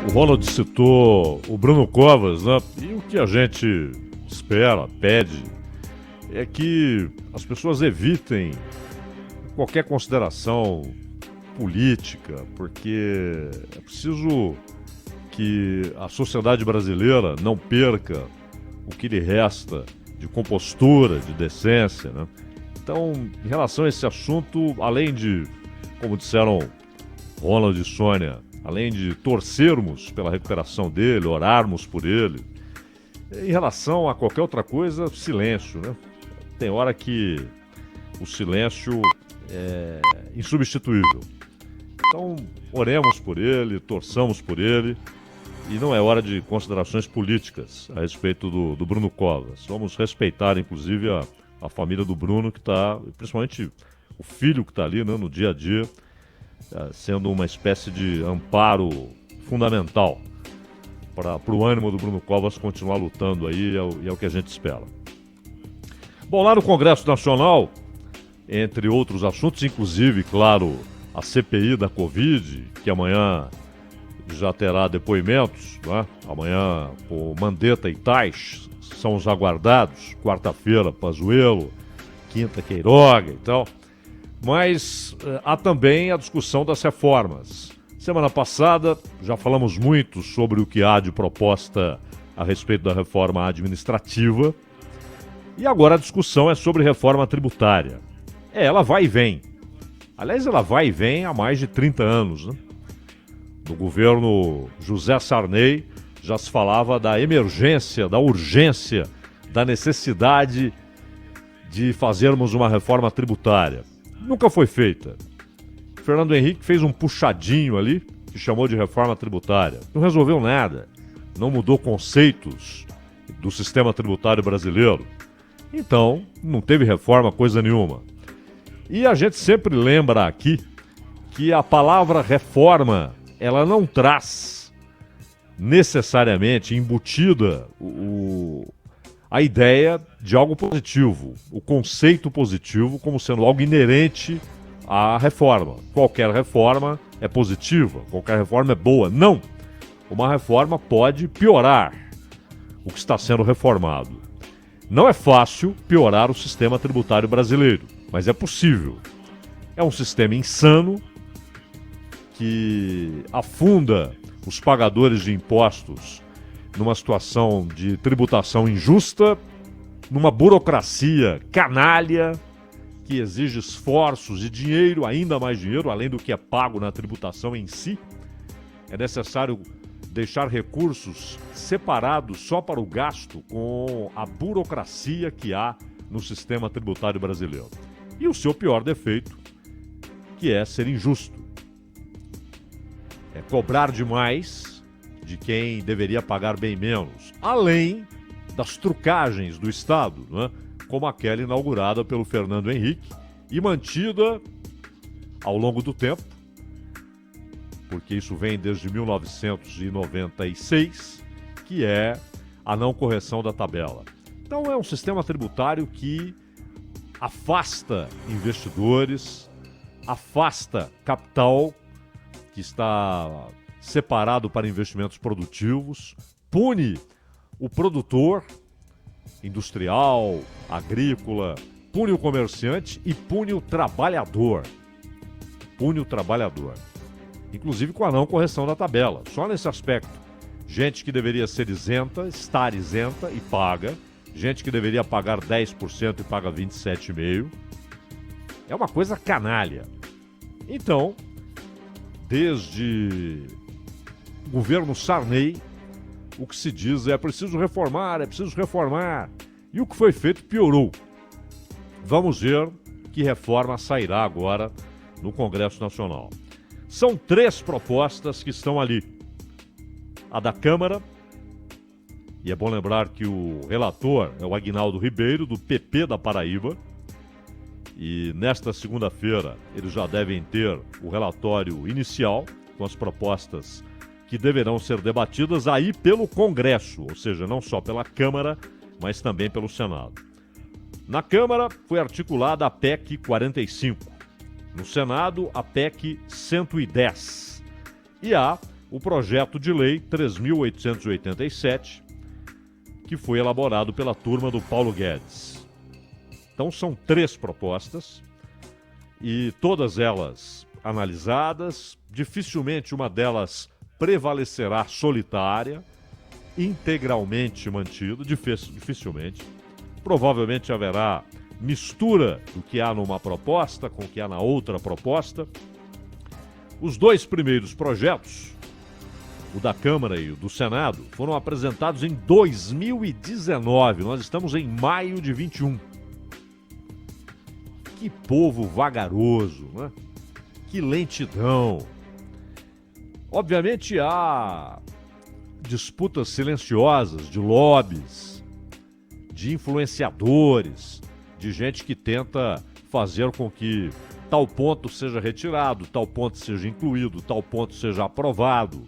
O Ronald citou o Bruno Covas, né? E o que a gente espera, pede, é que as pessoas evitem qualquer consideração política, porque é preciso que a sociedade brasileira não perca o que lhe resta de compostura, de decência, né? Então, em relação a esse assunto, além de, como disseram Ronald e Sônia, além de torcermos pela recuperação dele, orarmos por ele, em relação a qualquer outra coisa, silêncio, né? Tem hora que o silêncio é insubstituível. Então, oremos por ele, torçamos por ele, e não é hora de considerações políticas a respeito do Bruno Covas. Vamos respeitar, inclusive, a família do Bruno, que está, principalmente o filho que está ali, né, no dia a dia, sendo uma espécie de amparo fundamental para o ânimo do Bruno Covas continuar lutando aí, e é o que a gente espera. Bom, lá no Congresso Nacional, entre outros assuntos, inclusive, claro, a CPI da Covid, que amanhã já terá depoimentos, né? Amanhã o Mandetta e Tais são os aguardados, quarta-feira Pazuello, quinta Queiroga e tal. Mas há também a discussão das reformas. Semana passada já falamos muito sobre o que há de proposta a respeito da reforma administrativa. E agora a discussão é sobre reforma tributária. Ela vai e vem. Aliás, ela vai e vem há mais de 30 anos, né? No governo José Sarney já se falava da emergência, da urgência, da necessidade de fazermos uma reforma tributária. Nunca foi feita. Fernando Henrique fez um puxadinho ali, que chamou de reforma tributária. Não resolveu nada. Não mudou conceitos do sistema tributário brasileiro. Então, não teve reforma coisa nenhuma. E a gente sempre lembra aqui que a palavra reforma, ela não traz necessariamente embutida a ideia de algo positivo, o conceito positivo como sendo algo inerente à reforma. Qualquer reforma é positiva, qualquer reforma é boa. Não! Uma reforma pode piorar o que está sendo reformado. Não é fácil piorar o sistema tributário brasileiro, mas é possível. É um sistema insano que afunda os pagadores de impostos numa situação de tributação injusta, numa burocracia canalha que exige esforços e dinheiro, ainda mais dinheiro, além do que é pago na tributação em si. É necessário deixar recursos separados só para o gasto com a burocracia que há no sistema tributário brasileiro. E o seu pior defeito, que é ser injusto. É cobrar demais de quem deveria pagar bem menos. Além das trucagens do Estado, né? Como aquela inaugurada pelo Fernando Henrique e mantida ao longo do tempo, porque isso vem desde 1996, que é a não correção da tabela. Então é um sistema tributário que afasta investidores, afasta capital que está separado para investimentos produtivos, pune o produtor industrial, agrícola, pune o comerciante e pune o trabalhador. Pune o trabalhador. Inclusive com a não correção da tabela. Só nesse aspecto. Gente que deveria ser isenta, estar isenta e paga. Gente que deveria pagar 10% e paga 27,5%. É uma coisa canalha. Então, desde o governo Sarney, o que se diz é preciso reformar, é preciso reformar. E o que foi feito piorou. Vamos ver que reforma sairá agora no Congresso Nacional. São 3 propostas que estão ali. A da Câmara, e é bom lembrar que o relator é o Aguinaldo Ribeiro, do PP da Paraíba, e nesta segunda-feira eles já devem ter o relatório inicial com as propostas que deverão ser debatidas aí pelo Congresso, ou seja, não só pela Câmara, mas também pelo Senado. Na Câmara foi articulada a PEC 45. No Senado, a PEC 110. E há o projeto de lei 3.887, que foi elaborado pela turma do Paulo Guedes. Então são 3 propostas e todas elas analisadas, dificilmente uma delas prevalecerá solitária, integralmente mantido, dificilmente. Provavelmente haverá mistura do que há numa proposta com o que há na outra proposta. Os 2 primeiros projetos, o da Câmara e o do Senado, foram apresentados em 2019. Nós estamos em maio de 21. Que povo vagaroso, né? Que lentidão. Obviamente há disputas silenciosas de lobbies, de influenciadores, de gente que tenta fazer com que tal ponto seja retirado, tal ponto seja incluído, tal ponto seja aprovado.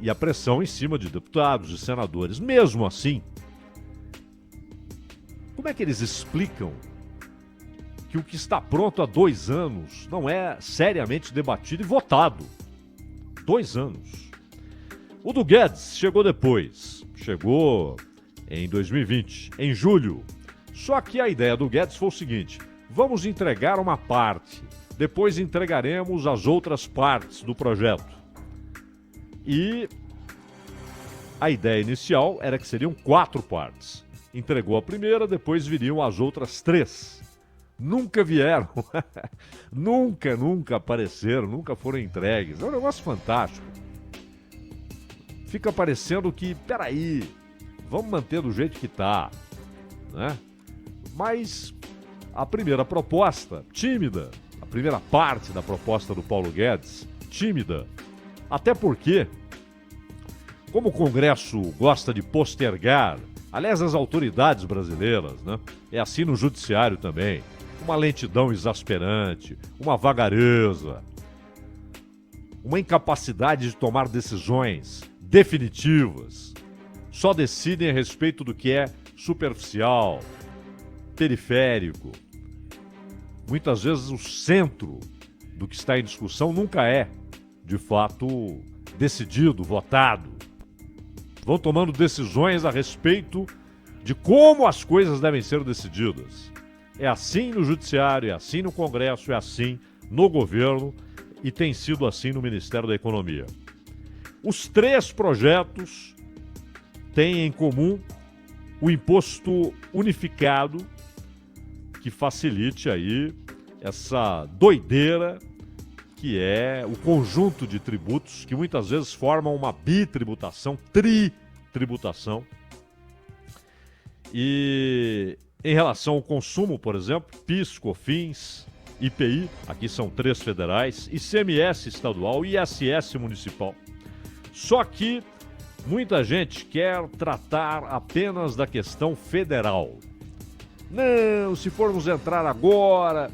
E a pressão em cima de deputados e senadores. Mesmo assim, como é que eles explicam que o que está pronto há 2 anos não é seriamente debatido e votado? 2 anos. O do Guedes chegou depois. Chegou em 2020, em julho. Só que a ideia do Guedes foi o seguinte: vamos entregar uma parte, depois entregaremos as outras partes do projeto. E a ideia inicial era que seriam 4 partes. Entregou a primeira, depois viriam as outras 3. Nunca vieram, nunca apareceram, nunca foram entregues. É um negócio fantástico. Fica parecendo que, peraí, vamos manter do jeito que tá, né? Mas a primeira proposta, tímida, a primeira parte da proposta do Paulo Guedes, tímida, até porque, como o Congresso gosta de postergar, aliás, as autoridades brasileiras, né? É assim no judiciário também, uma lentidão exasperante, uma vagareza, uma incapacidade de tomar decisões definitivas. Só decidem a respeito do que é superficial, periférico. Muitas vezes o centro do que está em discussão nunca é, de fato, decidido, votado. Vão tomando decisões a respeito de como as coisas devem ser decididas. É assim no Judiciário, é assim no Congresso, é assim no governo e tem sido assim no Ministério da Economia. Os 3 projetos têm em comum o imposto unificado, que facilite aí essa doideira que é o conjunto de tributos que muitas vezes formam uma bitributação, tritributação. E em relação ao consumo, por exemplo, PIS, COFINS, IPI, aqui são 3 federais, ICMS estadual e ISS municipal. Só que muita gente quer tratar apenas da questão federal. Não, se formos entrar agora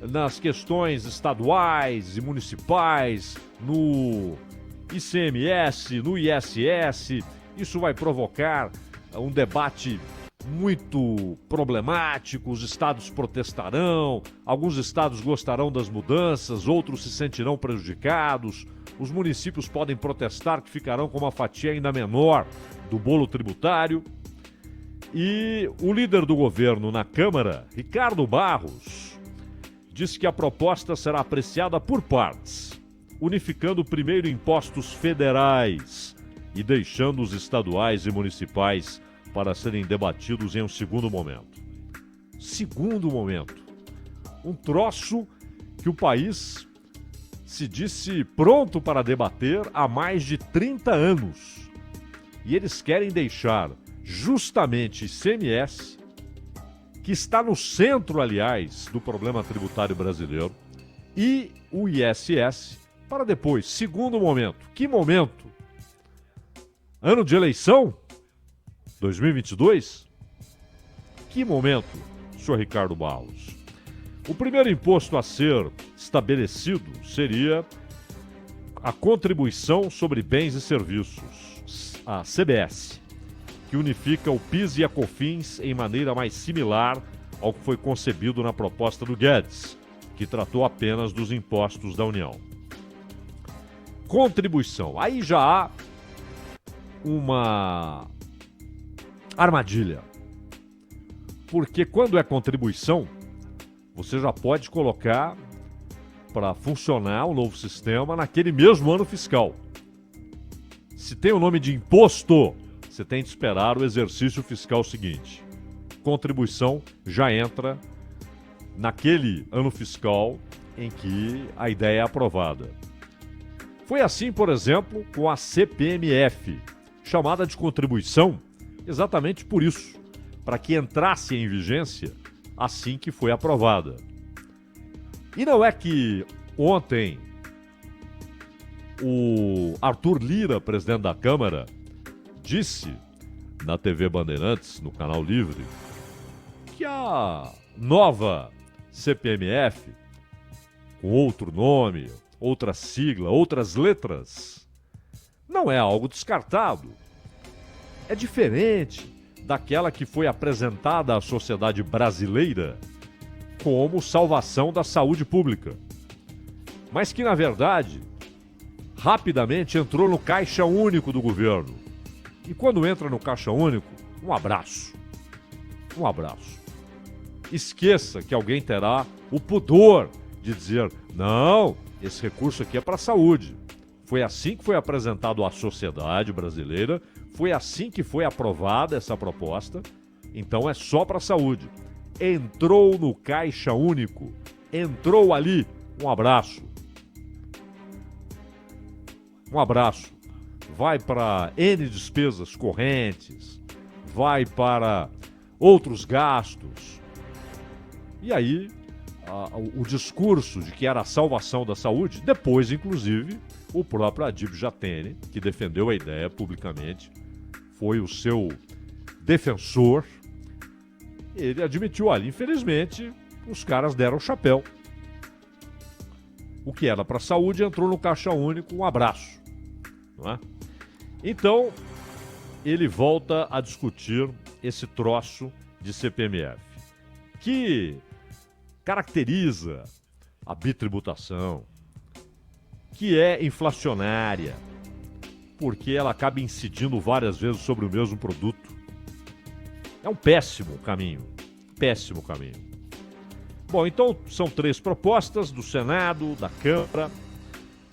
nas questões estaduais e municipais, no ICMS, no ISS, isso vai provocar um debate muito problemático, os estados protestarão, alguns estados gostarão das mudanças, outros se sentirão prejudicados, os municípios podem protestar que ficarão com uma fatia ainda menor do bolo tributário. E o líder do governo na Câmara, Ricardo Barros, disse que a proposta será apreciada por partes, unificando primeiro impostos federais e deixando os estaduais e municipais para serem debatidos em um segundo momento. Segundo momento. Um troço que o país se disse pronto para debater há mais de 30 anos. E eles querem deixar justamente ICMS, que está no centro, aliás, do problema tributário brasileiro, e o ISS para depois. Segundo momento. Que momento? Ano de eleição? 2022? Que momento, senhor Ricardo Barros? O primeiro imposto a ser estabelecido seria a contribuição sobre bens e serviços, a CBS, que unifica o PIS e a COFINS em maneira mais similar ao que foi concebido na proposta do Guedes, que tratou apenas dos impostos da União. contribuição. Aí já há uma armadilha. Porque quando é contribuição, você já pode colocar para funcionar o novo sistema naquele mesmo ano fiscal. Se tem o nome de imposto, você tem de esperar o exercício fiscal seguinte. Contribuição já entra naquele ano fiscal em que a ideia é aprovada. Foi assim, por exemplo, com a CPMF, chamada de contribuição exatamente por isso, para que entrasse em vigência assim que foi aprovada. E não é que ontem o Arthur Lira, presidente da Câmara, disse na TV Bandeirantes, no Canal Livre, que a nova CPMF, com outro nome, outra sigla, outras letras, não é algo descartado. É diferente daquela que foi apresentada à sociedade brasileira como salvação da saúde pública, mas que, na verdade, rapidamente entrou no caixa único do governo. E quando entra no caixa único, um abraço. Um abraço. Esqueça que alguém terá o pudor de dizer: não, esse recurso aqui é para a saúde. Foi assim que foi apresentado à sociedade brasileira, foi assim que foi aprovada essa proposta, então é só para a saúde. Entrou no caixa único, entrou ali, um abraço. Um abraço. Vai para N despesas correntes, vai para outros gastos. E aí, o discurso de que era a salvação da saúde, depois, inclusive, o próprio Adib Jatene, que defendeu a ideia publicamente, foi o seu defensor, ele admitiu ali, infelizmente, os caras deram o chapéu. O que era para a saúde entrou no caixa único, um abraço. Não é? Então, ele volta a discutir esse troço de CPMF, que caracteriza a bitributação, que é inflacionária, porque ela acaba incidindo várias vezes sobre o mesmo produto. É um péssimo caminho, péssimo caminho. Bom, então são 3 propostas do Senado, da Câmara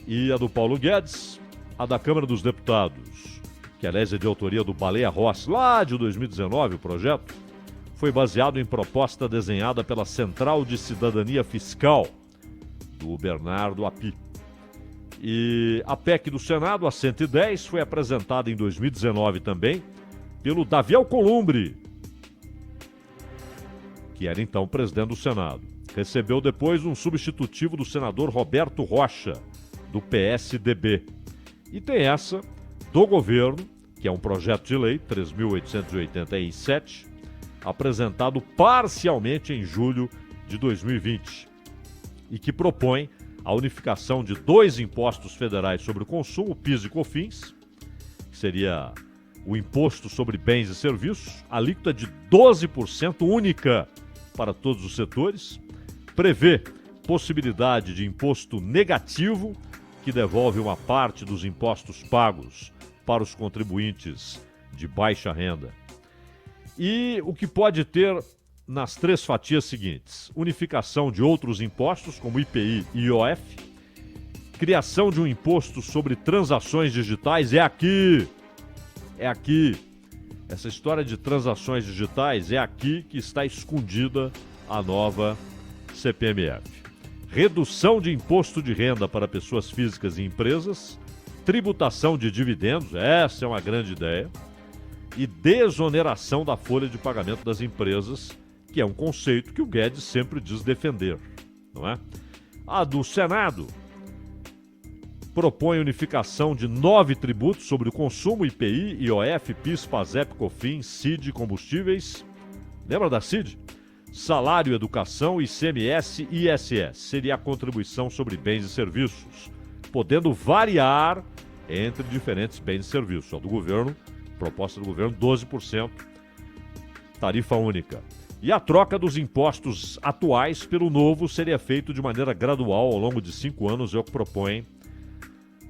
e a do Paulo Guedes. A da Câmara dos Deputados, que aliás é de autoria do Baleia Rossi, lá de 2019, o projeto, foi baseado em proposta desenhada pela Central de Cidadania Fiscal, do Bernardo Api. E a PEC do Senado, a 110, foi apresentada em 2019 também pelo Davi Alcolumbre, que era então presidente do Senado. Recebeu depois um substitutivo do senador Roberto Rocha, do PSDB. E tem essa do governo, que é um projeto de lei, 3.887, apresentado parcialmente em julho de 2020, e que propõe a unificação de 2 impostos federais sobre o consumo, PIS e COFINS, que seria o imposto sobre bens e serviços, alíquota de 12% única para todos os setores, prevê possibilidade de imposto negativo, que devolve uma parte dos impostos pagos para os contribuintes de baixa renda. E o que pode ter nas 3 fatias seguintes: unificação de outros impostos, como IPI e IOF, criação de um imposto sobre transações digitais, é aqui. Essa história de transações digitais é aqui que está escondida a nova CPMF. Redução de imposto de renda para pessoas físicas e empresas, tributação de dividendos, essa é uma grande ideia, e desoneração da folha de pagamento das empresas, que é um conceito que o Guedes sempre diz defender, não é? A do Senado propõe unificação de 9 tributos sobre o consumo, IPI, IOF, PIS, PASEP, COFINS, CID, combustíveis. Lembra da CID? Salário, educação, ICMS e ISS. Seria a contribuição sobre bens e serviços, podendo variar entre diferentes bens e serviços. Do governo, proposta do governo, 12%, tarifa única. E a troca dos impostos atuais pelo novo seria feito de maneira gradual ao longo de 5 anos, é o que propõe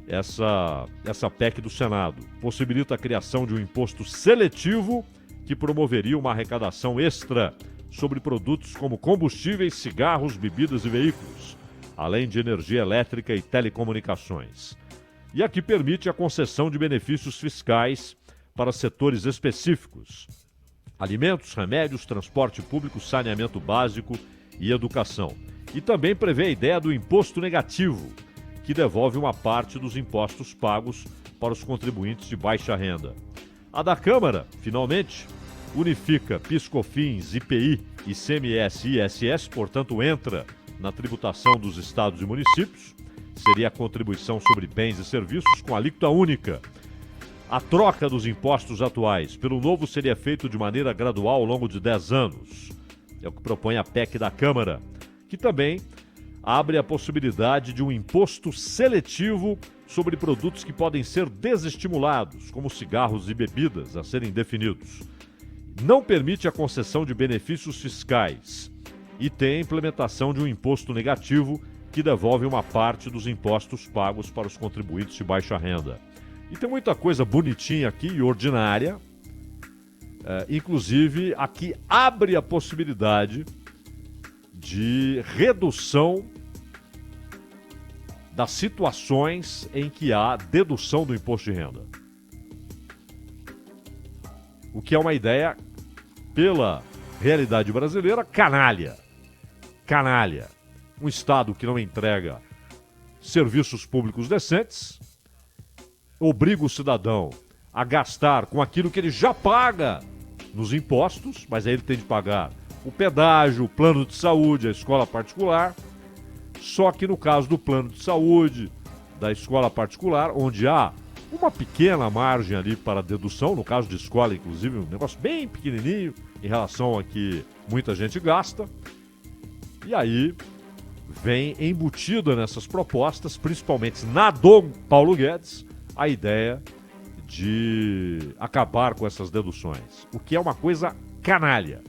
essa PEC do Senado. Possibilita a criação de um imposto seletivo que promoveria uma arrecadação extra sobre produtos como combustíveis, cigarros, bebidas e veículos, além de energia elétrica e telecomunicações. E a que permite a concessão de benefícios fiscais para setores específicos: alimentos, remédios, transporte público, saneamento básico e educação. E também prevê a ideia do imposto negativo, que devolve uma parte dos impostos pagos para os contribuintes de baixa renda. A da Câmara, finalmente, unifica PIS/COFINS, IPI, ICMS e ISS, portanto entra na tributação dos estados e municípios. Seria a contribuição sobre bens e serviços com alíquota única. A troca dos impostos atuais pelo novo seria feito de maneira gradual ao longo de 10 anos. É o que propõe a PEC da Câmara, que também abre a possibilidade de um imposto seletivo sobre produtos que podem ser desestimulados, como cigarros e bebidas, a serem definidos. Não permite a concessão de benefícios fiscais e tem a implementação de um imposto negativo que devolve uma parte dos impostos pagos para os contribuintes de baixa renda. E tem muita coisa bonitinha aqui e ordinária, inclusive aqui abre a possibilidade de redução das situações em que há dedução do imposto de renda. O que é uma ideia, pela realidade brasileira, canalha. Canalha. Um Estado que não entrega serviços públicos decentes, obriga o cidadão a gastar com aquilo que ele já paga nos impostos, mas aí ele tem de pagar o pedágio, o plano de saúde, a escola particular. Só que no caso do plano de saúde, da escola particular, onde há uma pequena margem ali para dedução, no caso de escola, inclusive, um negócio bem pequenininho em relação a que muita gente gasta. E aí vem embutida nessas propostas, principalmente na do Paulo Guedes, a ideia de acabar com essas deduções, o que é uma coisa canalha,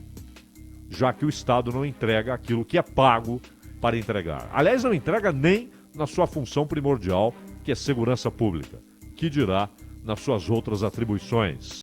já que o Estado não entrega aquilo que é pago para entregar. Aliás, não entrega nem na sua função primordial, que é segurança pública, que dirá nas suas outras atribuições.